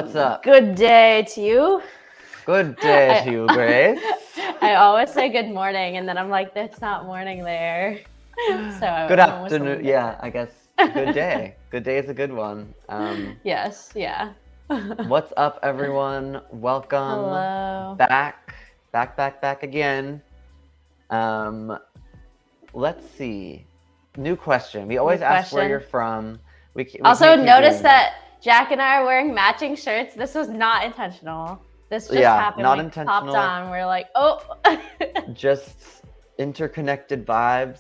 What's up? Good day to you. Good day to you, Grace. I always say good morning, and then I'm like, it's not morning there. So Good I'm almost a little afternoon. bit- Yeah, I guess good day. Good day is a good one. Yes, yeah. What's up, everyone? Welcome Hello. back again. Let's see. New question. We always ask where question. you're from. We Also, can't keep notice doing that Jack and I are wearing matching shirts. This was not intentional. This just happened. Not we intentional. Popped on. We're like, oh. Just interconnected vibes.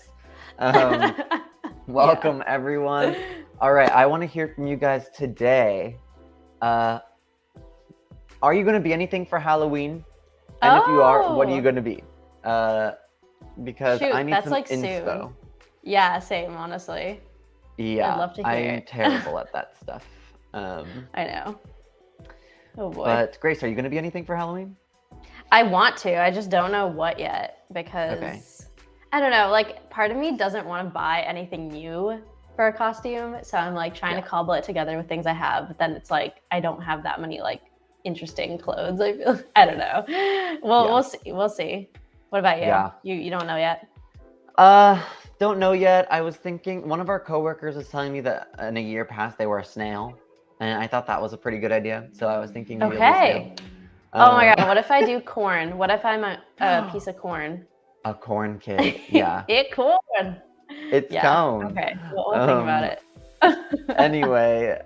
Welcome, everyone. All right, I want to hear from you guys today. Are you going to be anything for Halloween? And if you are, what are you going to be? Because Shoot, I need that's some like inspo. soon. Yeah, same, honestly. Yeah, I'd love to hear I'm it. terrible at that stuff. I know. Oh boy. But Grace, are you going to be anything for Halloween? I want to. I just don't know what yet because I don't know. Like, part of me doesn't want to buy anything new for a costume, so I'm like trying to cobble it together with things I have. But then it's like I don't have that many like interesting clothes. I feel. I don't know. Well, we'll see. We'll see. What about you? Yeah. You don't know yet? Don't know yet. I was thinking one of our coworkers was telling me that in a year past they were a snail, and I thought that was a pretty good idea. So I was thinking maybe I'll be a snail. Oh my god! What if I do corn? What if I'm a piece of corn? A corn kid. Yeah. It corn. It's corn. Okay. We'll think about it. Anyway,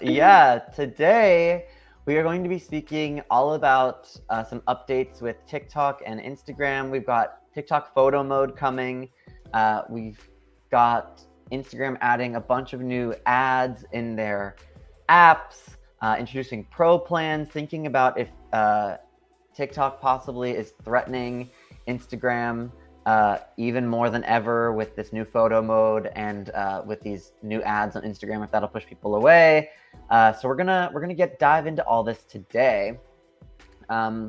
yeah. Today we are going to be speaking all about some updates with TikTok and Instagram. We've got TikTok photo mode coming. We've got Instagram adding a bunch of new ads in their apps, introducing pro plans, thinking about if TikTok possibly is threatening Instagram even more than ever with this new photo mode and with these new ads on Instagram, if that'll push people away. So we're gonna dive into all this today.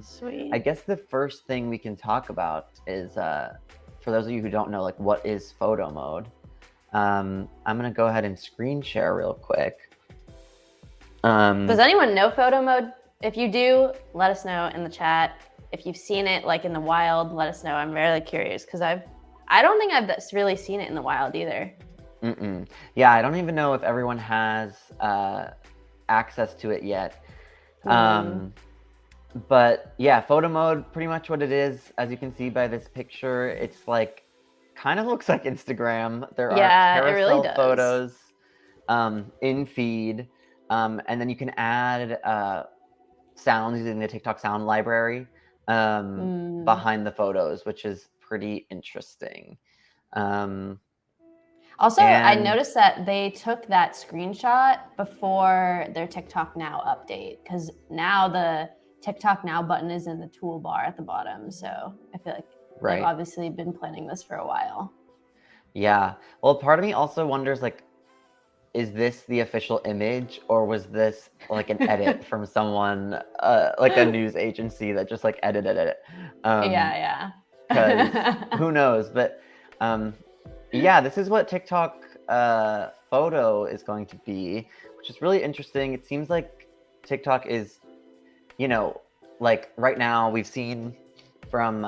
Sweet. I guess the first thing we can talk about is for those of you who don't know, like, what is photo mode? I'm gonna go ahead and screen share real quick. Does anyone know photo mode? If you do, let us know in the chat. If you've seen it like in the wild, let us know. I'm really curious because I don't think I've really seen it in the wild either. Yeah, I don't even know if everyone has access to it yet. But yeah, photo mode, pretty much what it is, as you can see by this picture, it's like kind of looks like Instagram. There are carousel photos in feed, and then you can add sounds using the TikTok sound library behind the photos, which is pretty interesting. Also, I noticed that they took that screenshot before their TikTok Now update, because now the TikTok Now button is in the toolbar at the bottom. So I feel like they've obviously been planning this for a while. Yeah. Well, part of me also wonders, like, is this the official image, or was this like an edit from someone, like a news agency that just like edited it? Yeah. Because who knows? But yeah, this is what TikTok photo is going to be, which is really interesting. It seems like TikTok is, you know, like right now we've seen from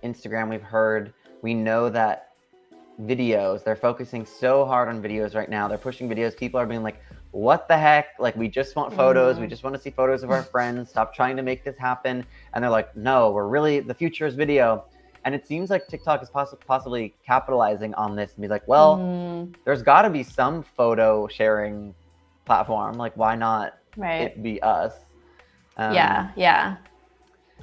Instagram, we know that videos, they're focusing so hard on videos right now. They're pushing videos. People are being like, what the heck? Like, we just want photos. We just want to see photos of our friends. Stop trying to make this happen. And they're like, no, the future is video. And it seems like TikTok is possibly capitalizing on this and be like, well, there's got to be some photo sharing platform. Like, why not it be us? Yeah.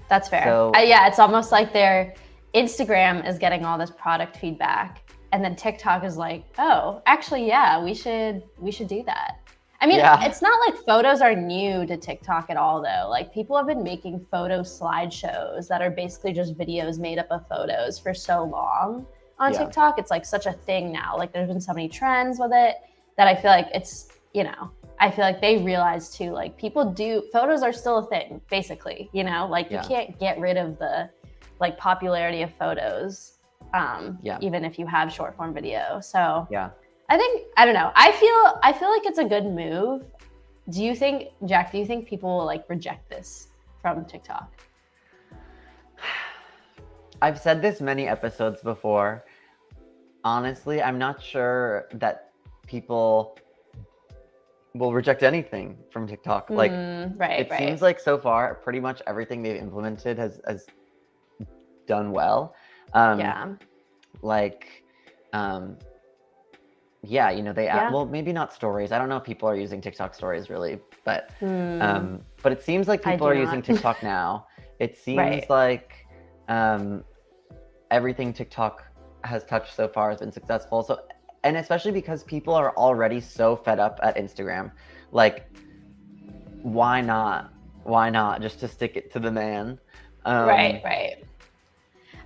That's fair. So, yeah, it's almost like their Instagram is getting all this product feedback, and then TikTok is like, oh, actually, yeah, we should do that. I mean, it's not like photos are new to TikTok at all, though. Like, people have been making photo slideshows that are basically just videos made up of photos for so long on TikTok. It's like such a thing now. Like, there's been so many trends with it that I feel like it's, I feel like they realize too, like, photos are still a thing, basically, like you can't get rid of the like popularity of photos, even if you have short form video. So I don't know. I feel like it's a good move Do you think, Jack, do you think people will like reject this from TikTok? I've said this many episodes before. Honestly, I'm not sure that people will reject anything from TikTok. Like, it seems like so far, pretty much everything they've implemented has done well. Like, yeah, you know, they well, maybe not stories. I don't know if people are using TikTok stories really, but it seems like people are using TikTok now. It seems like everything TikTok has touched so far has been successful. So, and especially because people are already so fed up at Instagram, like, why not? Why not just to stick it to the man? Right.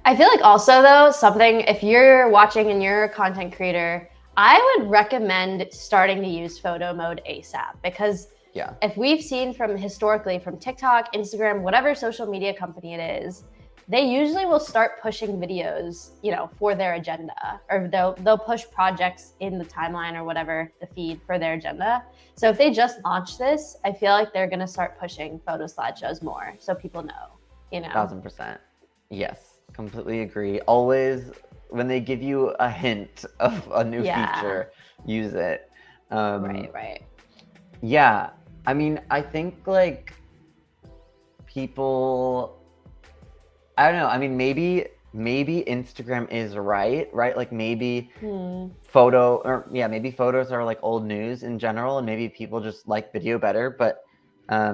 I feel like also though, something, if you're watching and you're a content creator, I would recommend starting to use photo mode ASAP, because if we've seen from historically from TikTok, Instagram, whatever social media company it is, they usually will start pushing videos, you know, for their agenda, or they'll push projects in the timeline or whatever, the feed for their agenda. So if they just launch this, I feel like they're going to start pushing photo slideshows more, so people know, you know. 1000%. Yes, completely agree. Always, when they give you a hint of a new feature, use it. Right. Yeah, I mean, I think like people, I don't know. I mean, maybe Instagram is right? Like maybe maybe photos are like old news in general, and maybe people just like video better. But I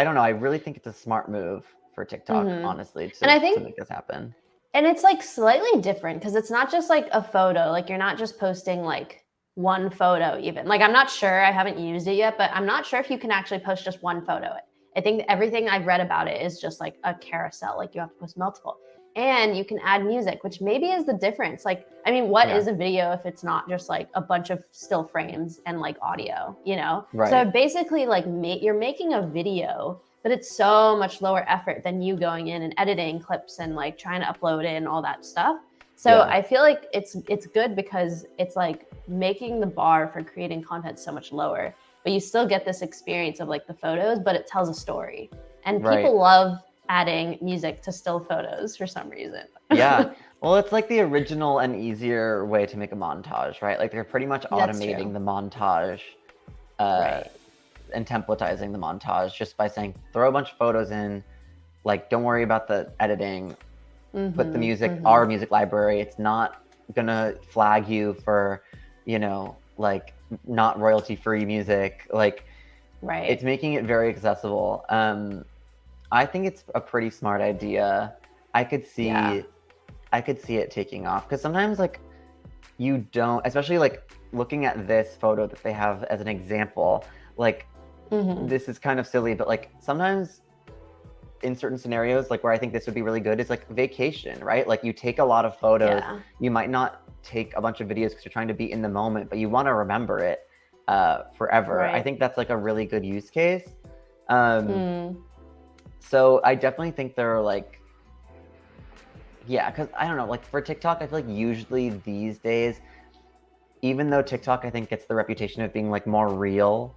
don't know. I really think it's a smart move for TikTok, honestly, to make this happen. And it's like slightly different because it's not just like a photo. Like you're not just posting like one photo even. Like I'm not sure, I haven't used it yet, but I'm not sure if you can actually post just one photo. I think everything I've read about it is just like a carousel. Like you have to post multiple. And you can add music, which maybe is the difference. Like, I mean, what is a video if it's not just like a bunch of still frames and like audio, you know? So basically like you're making a video, but it's so much lower effort than you going in and editing clips and like trying to upload it and all that stuff. So I feel like it's good because it's like making the bar for creating content so much lower, but you still get this experience of like the photos, but it tells a story. And people love adding music to still photos for some reason. Yeah. Well, it's like the original and easier way to make a montage, right? Like they're pretty much automating the montage and templatizing the montage just by saying, throw a bunch of photos in, like, don't worry about the editing, put the music, our music library. It's not gonna flag you for, you know, like not royalty-free music. Like, it's making it very accessible. I think it's a pretty smart idea. I could see it taking off, because sometimes like you don't, especially like looking at this photo that they have as an example, like this is kind of silly, but like sometimes in certain scenarios, like where I think this would be really good is like vacation, right? Like you take a lot of photos, you might not take a bunch of videos because you're trying to be in the moment, but you want to remember it forever. I think that's like a really good use case. So I definitely think they're like, because I don't know, like for TikTok, I feel like usually these days, even though TikTok, I think gets the reputation of being like more real,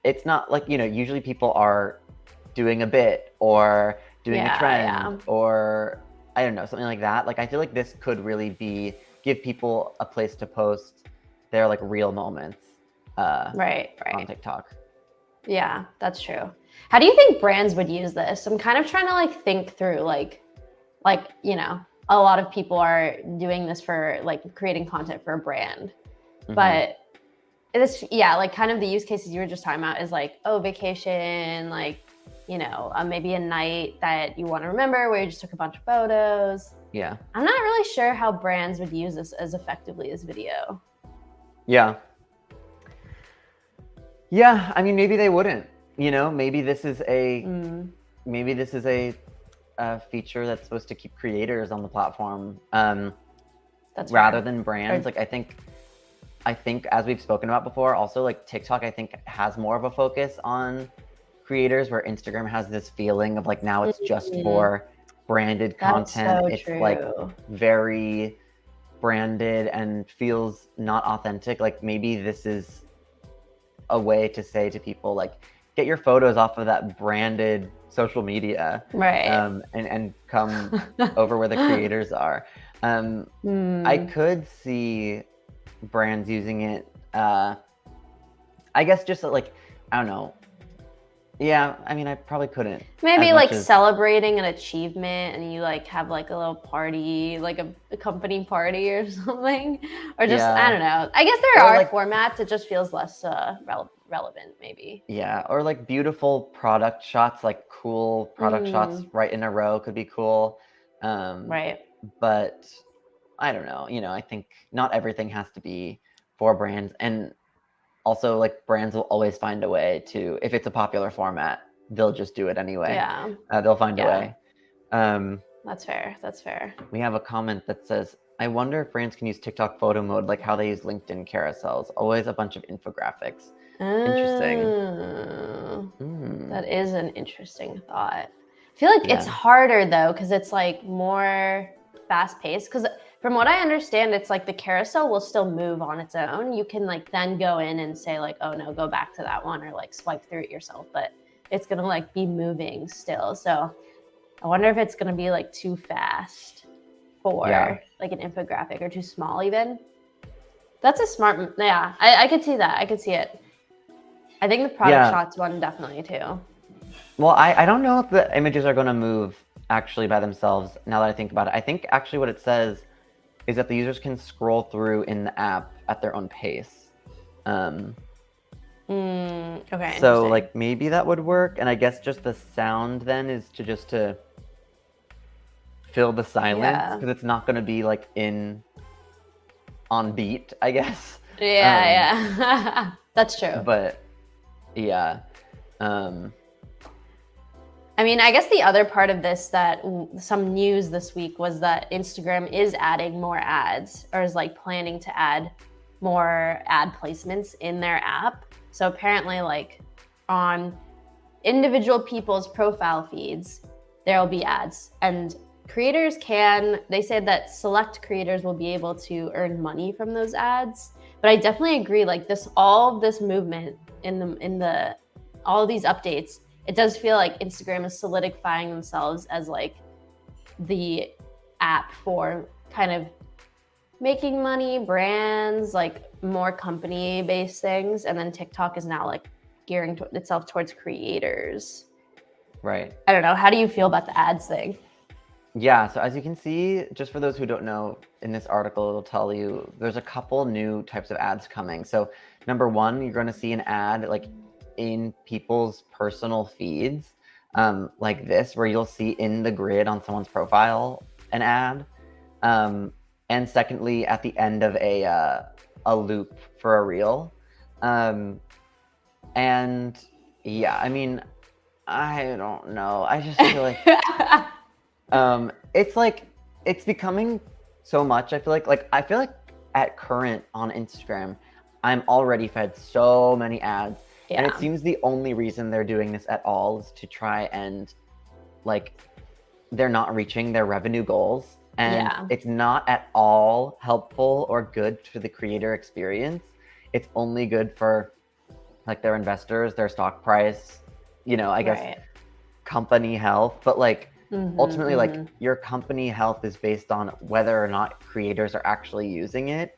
it's not like, you know, usually people are doing a bit or doing a trend or I don't know, something like that. Like I feel like this could really give people a place to post their like real moments on TikTok. Yeah, that's true. How do you think brands would use this? I'm kind of trying to like think through like, you know, a lot of people are doing this for like creating content for a brand, but this, like kind of the use cases you were just talking about is like, oh, vacation, like, you know, maybe a night that you want to remember where you just took a bunch of photos. Yeah. I'm not really sure how brands would use this as effectively as video. Yeah. Yeah, I mean, maybe they wouldn't. You know, maybe this is a feature that's supposed to keep creators on the platform rather than brands. Like I think as we've spoken about before, also like TikTok, I think has more of a focus on creators, where Instagram has this feeling of like now it's just for branded content. It's like very branded and feels not authentic. Like maybe this is a way to say to people, like, get your photos off of that branded social media, Right. and come over where the creators are. I could see brands using it. I guess just like, I don't know. Yeah, I mean, I probably couldn't. Maybe like celebrating an achievement, and you like have like a little party, like a company party or something, or just I don't know. I guess there are like formats. It just feels less relevant, maybe. Yeah, or like beautiful product shots, like cool product shots right in a row could be cool. Right. But I don't know. I think not everything has to be for brands, and also like brands will always find a way to, if it's a popular format, they'll just do it anyway. Yeah. They'll find a way. That's fair. That's fair. We have a comment that says, I wonder if brands can use TikTok photo mode like how they use LinkedIn carousels. Always a bunch of infographics. Interesting. That is an interesting thought. I feel like it's harder though, because it's like more fast paced. Because from what I understand, it's like the carousel will still move on its own. You can like then go in and say like, oh no, go back to that one, or like swipe through it yourself. But it's gonna like be moving still. So I wonder if it's gonna be like too fast for like an infographic, or too small even. That's a smart, I could see that. I could see it. I think the product shots one definitely too. Well, I don't know if the images are going to move actually by themselves now that I think about it. I think actually what it says is that the users can scroll through in the app at their own pace. Okay. So like maybe that would work. And I guess just the sound then is to fill the silence, because it's not going to be like on beat, I guess. Yeah. That's true. But yeah. I mean, I guess the other part of this, that some news this week, was that Instagram is adding more ads, or is like planning to add more ad placements in their app. So apparently like on individual people's profile feeds, there'll be ads, and creators they said that select creators will be able to earn money from those ads. But I definitely agree, like all of this movement all of these updates, it does feel like Instagram is solidifying themselves as like the app for kind of making money, brands, like more company-based things. And then TikTok is now like gearing itself towards creators. Right. I don't know. How do you feel about the ads thing? Yeah, so as you can see, just for those who don't know, in this article, it'll tell you there's a couple new types of ads coming. So number one, you're going to see an ad like in people's personal feeds, like this, where you'll see in the grid on someone's profile an ad. And secondly, at the end of a loop for a reel. And yeah, I mean, I don't know. I just feel like it's becoming so much. I feel like at current on Instagram, I'm already fed so many ads. And it seems the only reason they're doing this at all is to try and like they're not reaching their revenue goals. And it's not at all helpful or good to the creator experience. It's only good for like their investors, their stock price, I guess company health. But like ultimately, like your company health is based on whether or not creators are actually using it.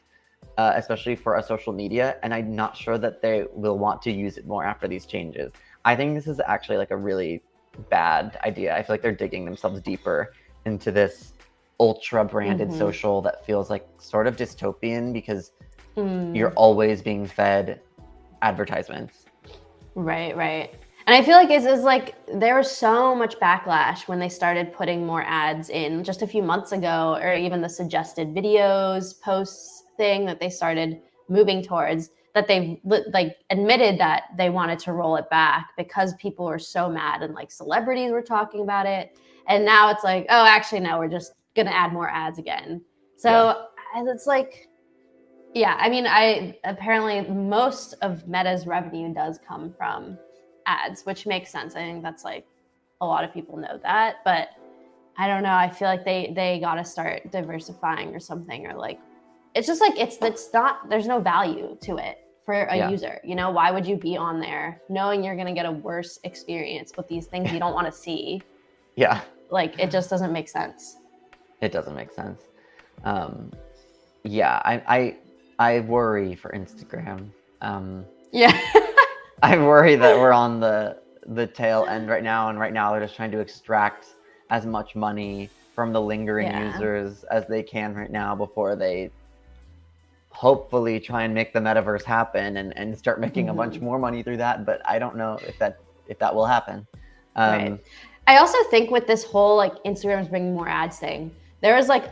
Especially for a social media, and I'm not sure that they will want to use it more after these changes. I think this is actually like a really bad idea. I feel like they're digging themselves deeper into this ultra branded social that feels like sort of dystopian, because you're always being fed advertisements. Right. And I feel like it's like there was so much backlash when they started putting more ads in just a few months ago, or even the suggested videos, posts thing that they started moving towards, that they like admitted that they wanted to roll it back because people were so mad, and like celebrities were talking about it. And now it's like, oh, actually, no, we're just going to add more ads again. So it's like, I mean, apparently most of Meta's revenue does come from ads, which makes sense. I think that's like a lot of people know that, but I don't know. I feel like they got to start diversifying or something, or like, it's just like, it's not, there's no value to it. for a user. You know, why would you be on there knowing you're going to get a worse experience with these things you don't want to see? Yeah. Like, it just doesn't make sense. It doesn't make sense. Yeah, I worry for Instagram. Yeah. I worry that we're on the tail end right now, and right now they're just trying to extract as much money from the lingering users as they can right now before they hopefully try and make the metaverse happen and start making a bunch more money through that. But I don't know if that will happen. Right. I also think with this whole like Instagram's bringing more ads thing, there was like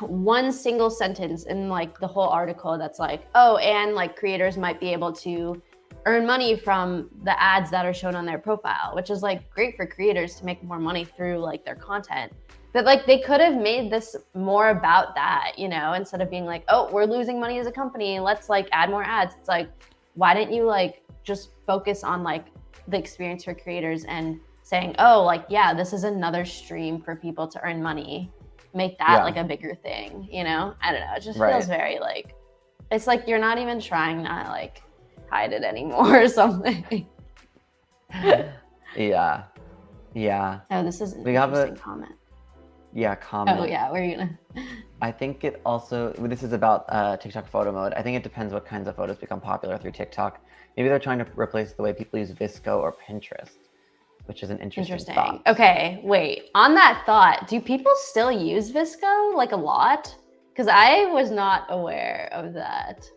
one single sentence in like the whole article that's like, oh, and like creators might be able to earn money from the ads that are shown on their profile, which is like great for creators to make more money through like their content. But like they could have made this more about that, you know, instead of being like, oh, we're losing money as a company, let's like add more ads. It's like, why didn't you like just focus on like the experience for creators and saying, oh, like, yeah, this is another stream for people to earn money. Make that like a bigger thing, you know? I don't know. It just feels very like, it's like you're not even trying to like hide it anymore or something. Yeah. Oh, this is an interesting comment. Comment. Oh yeah, where are you gonna? I think it also, this is about TikTok photo mode. I think it depends what kinds of photos become popular through TikTok. Maybe they're trying to replace the way people use VSCO or Pinterest, which is an interesting thought. Okay, wait. On that thought, do people still use VSCO like a lot? Because I was not aware of that.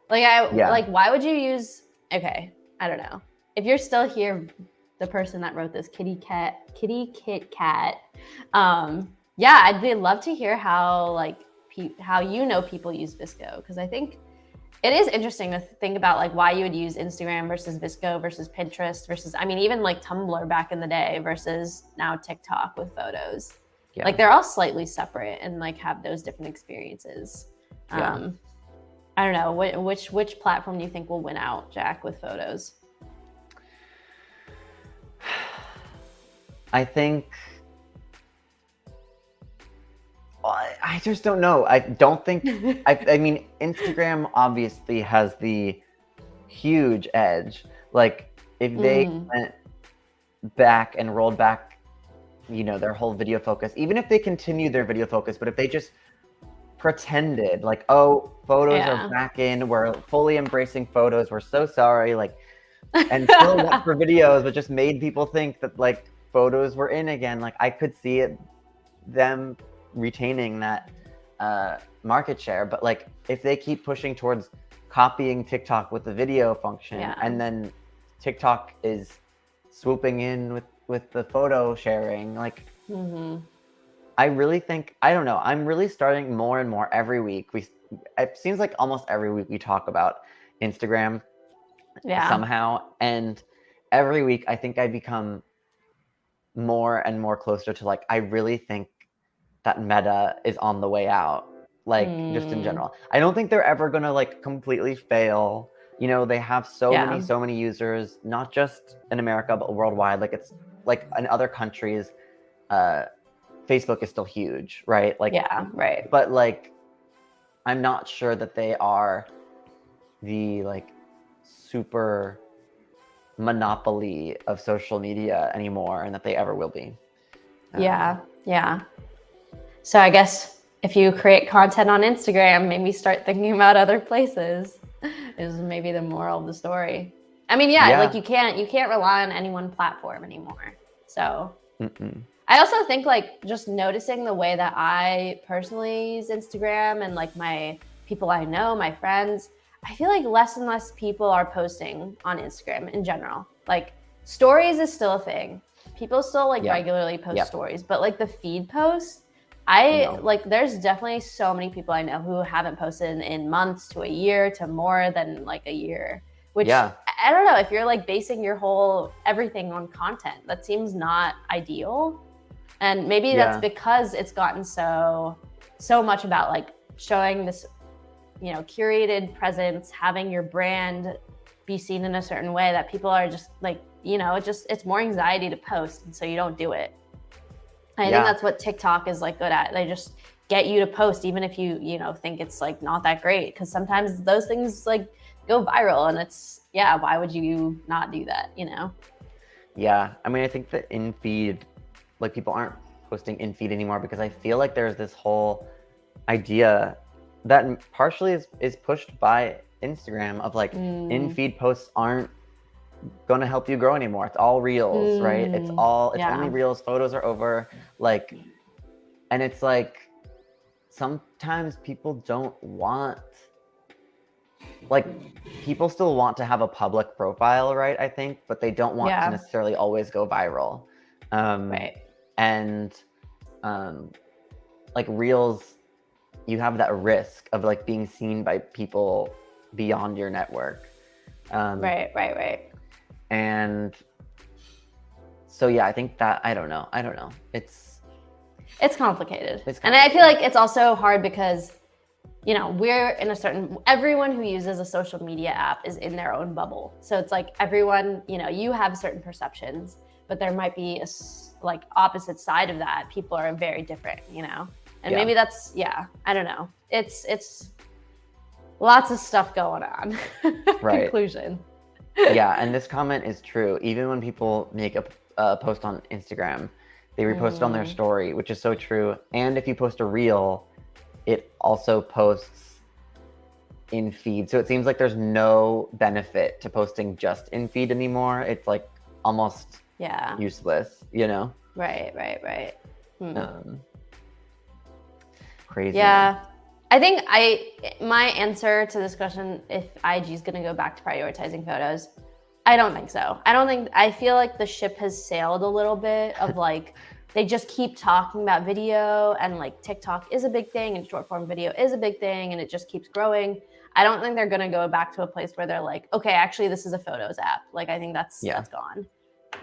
Like like why would you use? Okay, I don't know. If you're still here, the person that wrote this, Kitty Kit Cat. Yeah, I'd love to hear how like how you know people use VSCO, because I think it is interesting to think about like why you would use Instagram versus VSCO versus Pinterest versus, I mean, even like Tumblr back in the day versus now TikTok with photos. Yeah. Like they're all slightly separate and like have those different experiences. I don't know, which platform do you think will win out, Jack, with photos? I think I just don't know. I don't think I mean, Instagram obviously has the huge edge. Like if they went back and rolled back, you know, their whole video focus, even if they continue their video focus, but if they just pretended like, oh, photos are back in, we're fully embracing photos, we're so sorry, like, and still went for videos, but just made people think that like photos were in again. Like I could see them retaining that market share. But like if they keep pushing towards copying TikTok with the video function, and then TikTok is swooping in with the photo sharing, like I really think, I don't know, I'm really starting more and more every week. It seems like almost every week we talk about Instagram somehow, and every week I think I become more and more closer to like, I really think that Meta is on the way out, like just in general. I don't think they're ever gonna like completely fail. You know, they have so many users, not just in America but worldwide. Like it's like in other countries, Facebook is still huge, right? Like but like I'm not sure that they are the like super monopoly of social media anymore, and that they ever will be. So I guess if you create content on Instagram, maybe start thinking about other places is maybe the moral of the story. I mean, like you can't rely on any one platform anymore. So I also think like just noticing the way that I personally use Instagram and like my people I know, my friends, I feel like less and less people are posting on Instagram in general. Like stories is still a thing. People still like regularly post stories, but like the feed posts, like there's definitely so many people I know who haven't posted in months to a year to more than like a year, which I don't know, if you're like basing your whole everything on content, that seems not ideal. And maybe that's because it's gotten so much about like showing this, you know, curated presence, having your brand be seen in a certain way, that people are just like, you know, it's more anxiety to post, and so you don't do it. I think that's what TikTok is like good at. They just get you to post even if you know, think it's like not that great, because sometimes those things like go viral, and it's, yeah, why would you not do that, you know? Yeah, I mean, I think that in feed, like people aren't posting in feed anymore because I feel like there's this whole idea that partially is pushed by Instagram of like in feed posts aren't going to help you grow anymore. It's all reels, right? It's only reels. Photos are over. Like, and it's like sometimes people don't want, like, people still want to have a public profile, right? I think, but they don't want to necessarily always go viral. Right. And like reels, you have that risk of like being seen by people beyond your network. Right. And so yeah, I think that I don't know. It's complicated. And I feel like it's also hard because, you know, we're in a certain, everyone who uses a social media app is in their own bubble. So it's like everyone, you know, you have certain perceptions, but there might be a like opposite side of that. People are very different, you know? And maybe that's, I don't know. It's lots of stuff going on. Right. Conclusion. Yeah, and this comment is true. Even when people make a post on Instagram, they repost it on their story, which is so true. And if you post a reel, it also posts in feed. So it seems like there's no benefit to posting just in feed anymore. It's like almost useless, you know? Right. Crazy. Yeah. I think my answer to this question, if IG is going to go back to prioritizing photos, I don't think so. I feel like the ship has sailed a little bit of like, they just keep talking about video, and like TikTok is a big thing and short form video is a big thing, and it just keeps growing. I don't think they're going to go back to a place where they're like, okay, actually this is a photos app. Like, I think that's gone.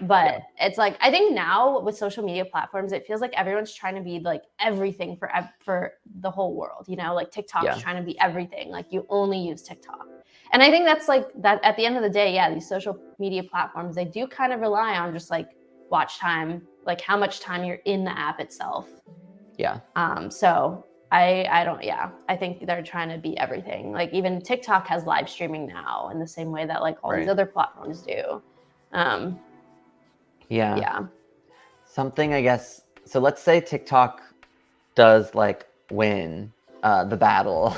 But it's like, I think now with social media platforms, it feels like everyone's trying to be like everything for the whole world, you know, like TikTok's trying to be everything. Like, you only use TikTok. And I think that's like that at the end of the day, these social media platforms, they do kind of rely on just like watch time, like how much time you're in the app itself. Yeah. So I don't, I think they're trying to be everything. Like even TikTok has live streaming now in the same way that like all these other platforms do. Yeah. Something, I guess, so let's say TikTok does like win the battle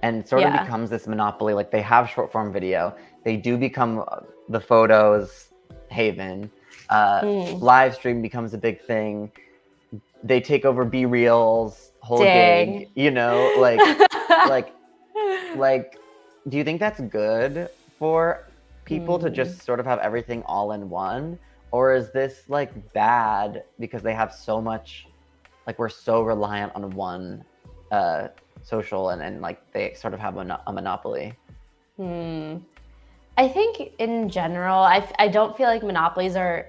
and sort of becomes this monopoly. Like they have short form video. They do become the photos haven. Live stream becomes a big thing. They take over B Reels, whole gig, you know, like, do you think that's good for people to just sort of have everything all in one? Or is this like bad because they have so much, like we're so reliant on one social and like they sort of have a monopoly? I think in general, I don't feel like monopolies are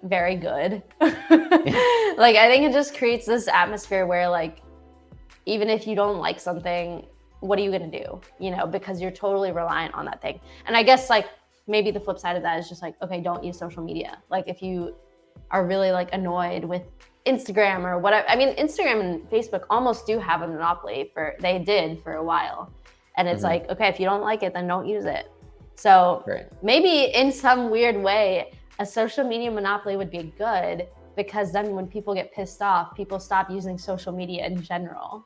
very good. Like, I think it just creates this atmosphere where like, even if you don't like something, what are you going to do? You know, because you're totally reliant on that thing. And I guess like, maybe the flip side of that is just like, okay, don't use social media. Like if you are really like annoyed with Instagram or whatever, I mean, Instagram and Facebook almost do have a monopoly they did for a while. And it's like, okay, if you don't like it, then don't use it. So maybe in some weird way, a social media monopoly would be good, because then when people get pissed off, people stop using social media in general.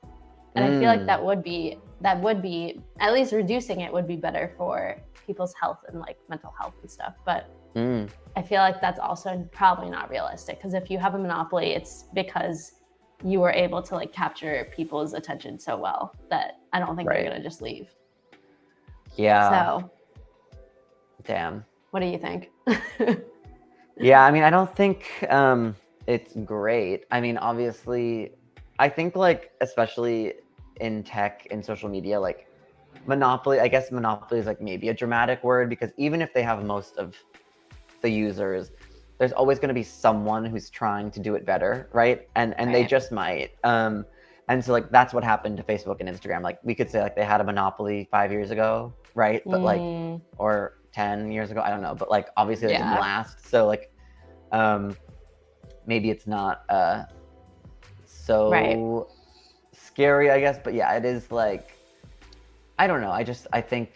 And I feel like that would be, at least reducing it would be better for people's health and like mental health and stuff. But I feel like that's also probably not realistic, because if you have a monopoly, it's because you were able to like capture people's attention so well that I don't think they're gonna just leave. Yeah. So damn. What do you think? Yeah, I mean, I don't think it's great. I mean, obviously, I think like, especially in tech and social media, like monopoly, I guess monopoly is like maybe a dramatic word, because even if they have most of the users, there's always going to be someone who's trying to do it better, right? And they just might. And so like that's what happened to Facebook and Instagram. Like we could say like they had a monopoly 5 years ago, right? But like, or 10 years ago, I don't know. But like obviously they didn't last. So like maybe it's not so scary, I guess. But yeah, it is like, I don't know. I think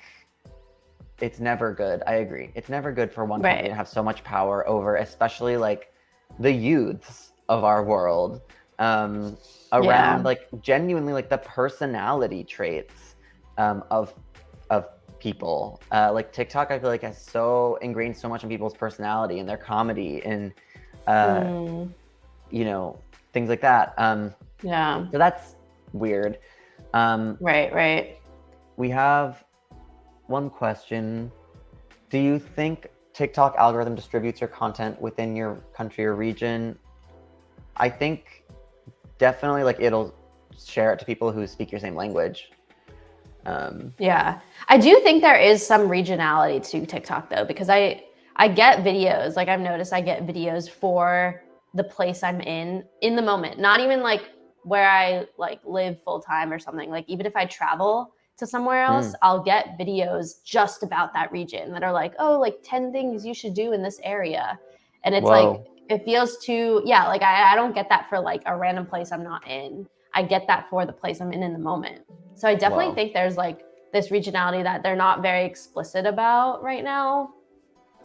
it's never good. I agree. It's never good for one company Right. to have so much power over, especially like the youths of our world, around like genuinely like the personality traits of people. Like TikTok, I feel like has so ingrained so much in people's personality and their comedy and you know, things like that. Yeah. So that's weird. Right. We have one question. Do you think TikTok algorithm distributes your content within your country or region? I think definitely like it'll share it to people who speak your same language. Yeah. I do think there is some regionality to TikTok though, because I get videos, like I've noticed I get videos for the place I'm in the moment, not even like where I like live full time or something. Like even if I travel to somewhere else, I'll get videos just about that region that are like, oh, like 10 things you should do in this area. And it's like, it feels too, yeah, like I don't get that for like a random place I'm not in. I get that for the place I'm in the moment. So I definitely think there's like this regionality that they're not very explicit about right now,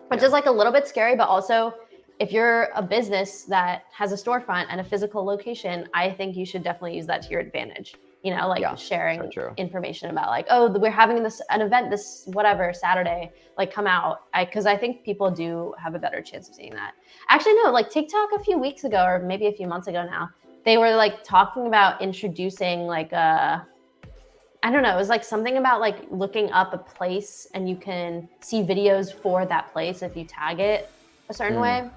which is like a little bit scary, but also if you're a business that has a storefront and a physical location, I think you should definitely use that to your advantage. You know, like sharing information about like, oh, we're having an event this whatever Saturday, like come out. Because I think people do have a better chance of seeing that. Actually, no, like TikTok a few weeks ago or maybe a few months ago now, they were like talking about introducing like I don't know, it was like something about like looking up a place and you can see videos for that place if you tag it a certain way.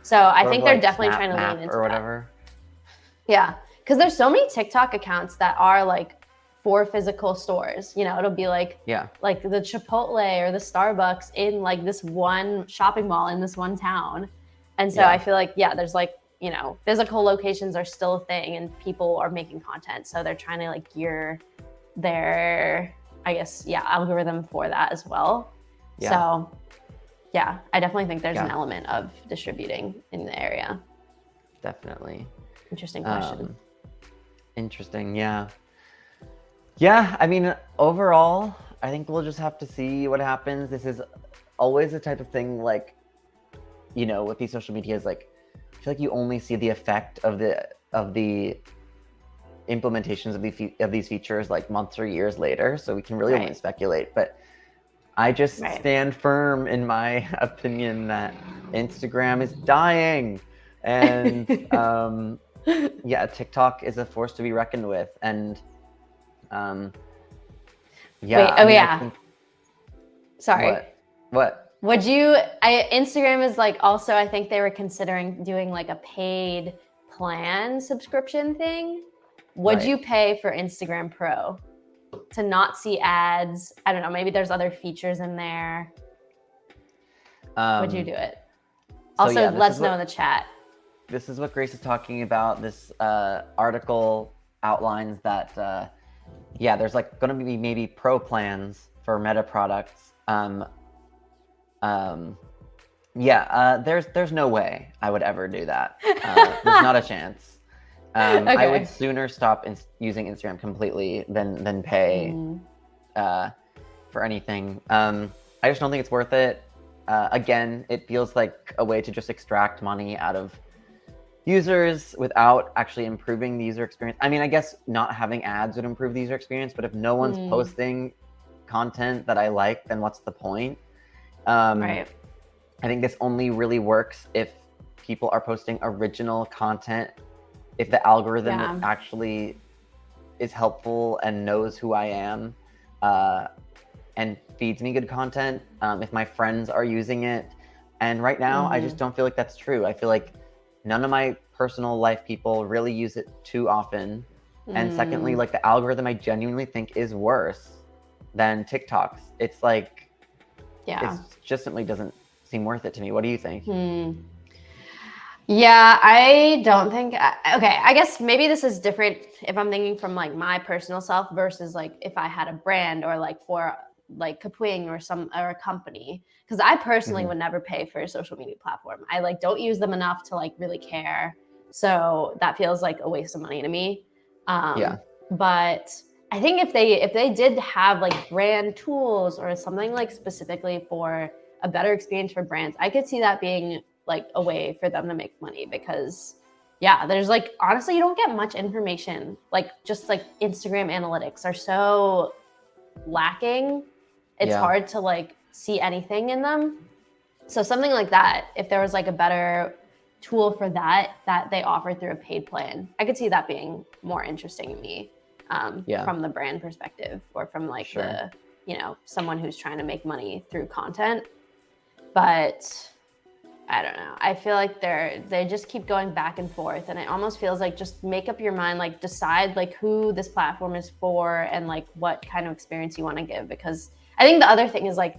So I think they're definitely trying to lean into or whatever. Yeah, because there's so many TikTok accounts that are like for physical stores. You know, it'll be like like the Chipotle or the Starbucks in like this one shopping mall in this one town. And so I feel like, there's like, you know, physical locations are still a thing and people are making content. So they're trying to like gear their, I guess, algorithm for that as well. So I definitely think there's an element of distributing in the area. Definitely. Interesting question. Interesting, yeah. Yeah, I mean, overall, I think we'll just have to see what happens. This is always the type of thing like, you know, with these social medias, like, I feel like you only see the effect of the implementations of these features like months or years later, so we can really only speculate. But I just stand firm in my opinion that Instagram is dying, and TikTok is a force to be reckoned with. And sorry, what would you Instagram is like, also I think they were considering doing like a paid plan subscription thing. Would you pay for Instagram Pro to not see ads? I don't know, maybe there's other features in there. Would you do it? Also, let us know in the chat. This is what Grace is talking about. This article outlines that there's like going to be maybe pro plans for Meta products. There's no way I would ever do that. There's not a chance. I would sooner stop using Instagram completely than pay for anything. I just don't think it's worth it. Again, it feels like a way to just extract money out of users without actually improving the user experience. I mean, I guess not having ads would improve the user experience, but if no one's posting content that I like, then what's the point? I think this only really works if people are posting original content, if the algorithm actually is helpful and knows who I am and feeds me good content, if my friends are using it. And right now, I just don't feel like that's true. I feel like none of my personal life people really use it too often. And secondly, like the algorithm I genuinely think is worse than TikTok's. It's like, it just simply doesn't seem worth it to me. What do you think? Yeah, I don't think, okay, I guess maybe this is different if I'm thinking from like my personal self versus like if I had a brand or like for like Kapwing or a company, because I personally would never pay for a social media platform. I like don't use them enough to like really care. So that feels like a waste of money to me. But I think if they did have like brand tools or something like specifically for a better experience for brands, I could see that being like a way for them to make money because yeah, there's like honestly you don't get much information. Like just like Instagram analytics are so lacking. It's hard to like see anything in them. So something like that, if there was like a better tool for that they offer through a paid plan, I could see that being more interesting to me from the brand perspective or from like the, you know, someone who's trying to make money through content. But I don't know. I feel like they just keep going back and forth, and it almost feels like just make up your mind, like decide like who this platform is for and like what kind of experience you want to give. Because I think the other thing is like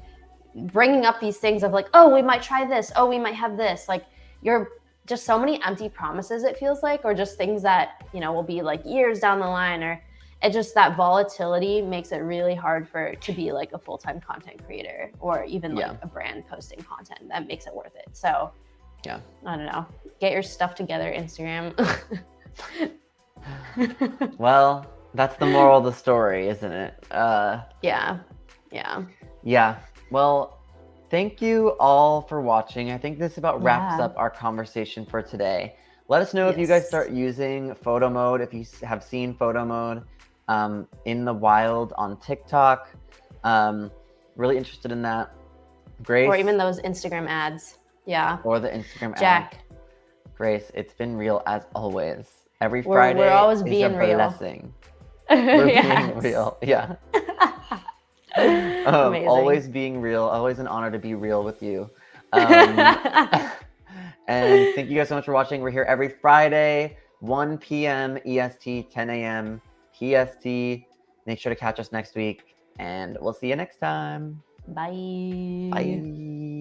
bringing up these things of like, oh, we might try this, oh, we might have this. Like you're just so many empty promises. It feels like, or just things that you know will be like years down the line, or it just that volatility makes it really hard to be like a full-time content creator or even like a brand posting content that makes it worth it. So I don't know, get your stuff together, Instagram. Well, that's the moral of the story, isn't it? Yeah. Well, thank you all for watching. I think this about wraps up our conversation for today. Let us know if you guys start using photo mode, if you have seen photo mode in the wild on TikTok. Really interested in that. Grace. Or even those Instagram ads. Yeah. Or the Instagram Jack. ad. Grace, it's been real as always. Every Friday we're always is being a real. blessing. We're being real. Yeah. Always being real. Always an honor to be real with you. And thank you guys so much for watching. We're here every Friday, 1 p.m. EST, 10 a.m. PST. Make sure to catch us next week, and we'll see you next time. Bye. Bye.